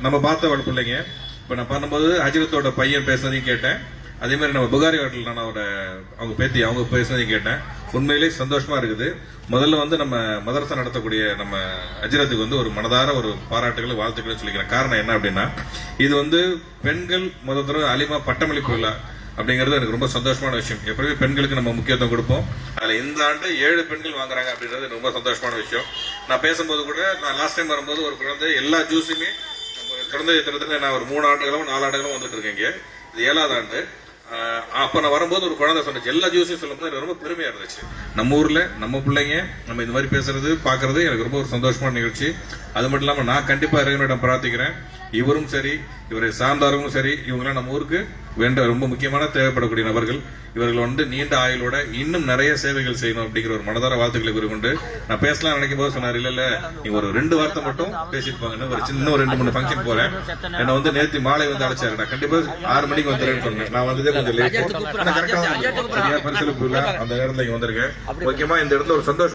நம்ம பார்த்த ஒரு பிள்ளைங்க இப்ப நான் பண்ணும்போது அஜிரத்தோட பையன் பேசுனதையும் கேட்டேன். அதே மாதிரி நம்ம புகாரி ஹோட்டல் நான் அவங்க பேத்தி அவங்க பேசுனதையும் கேட்டேன். உண்மையிலே சந்தோஷமா இருக்குது. முதல்ல நம்ம மதரசா நடத்தக்கூடிய நம்ம அஜிரத்துக்கு ஒரு மனதார ஒரு பாராட்டுகள் வாழ்த்துக்கள் சொல்லிக்கிறேன். காரணம் என்ன அப்படின்னா, இது பெண்கள் முதல் தடவை அலிமா பட்டமளிப்பு விழா அப்படிங்கிறது எனக்கு ரொம்ப சந்தோஷமான விஷயம். எப்பவுமே பெண்களுக்கு நம்ம முக்கியத்துவம் கொடுப்போம். அதுல இந்த ஆண்டு 7 பெண்கள் வாங்குறாங்க அப்படின்றது ரொம்ப சந்தோஷமான விஷயம். நான் பேசும்போது கூட நான் லாஸ்ட் டைம் வரும்போது ஒரு குழந்தை எல்லா ஜூஸுமே தொடர்ந்து திட்டத்தில் நான் ஒரு 3 ஆண்டுகளும் 4 ஆண்டுகளும் வந்துட்டு இருக்கேன். இது 7வது ஆண்டு. அப்ப நான் வரும்போது ஒரு குழந்தை சொன்னிச்சு எல்லா ஜூஸையும் சொல்லும்போது எனக்கு ரொம்ப பெருமையா இருந்துச்சு. நம்ம ஊர்ல நம்ம பிள்ளைங்க நம்ம இந்த மாதிரி பேசுறது பாக்குறது எனக்கு ரொம்ப ஒரு சந்தோஷமான நிகழ்ச்சி. அது மட்டும் இல்லாம நான் கண்டிப்பா இறைவனிடம் பிரார்த்திக்கிறேன், இவரும் சரி இவரை சார்ந்தவர்களும் சரி இவங்களாம் நம்ம ஊருக்கு ரொம்ப முக்கியமான தேவைப்படக்கூடிய நபர்கள். இவர்கள் நீண்ட ஆயுளோட இன்னும் நிறைய சேவைகள் செய்யணும் அப்படிங்கிற ஒரு மனதார வாழ்த்துக்களை கூறிக்கொண்டு நான் பேசலாம் நினைக்கும் போது சொன்னார், இல்ல நீங்க ஒரு 2 வார்த்தை மட்டும் பேசிட்டு போங்க, ஒரு சின்ன 2-3 ஃபங்க்ஷன் போறேன். என்ன நேற்று மாலை அழைச்சாரு. நான் கண்டிப்பா 6 மணிக்கு வந்துடுறேன்னு சொன்னேன். நான் வந்ததே கொஞ்சம் லேட். அந்த நேரத்துல இங்க வந்திருக்கேன். முக்கியமா இந்த இடத்துல ஒரு சந்தோஷம்.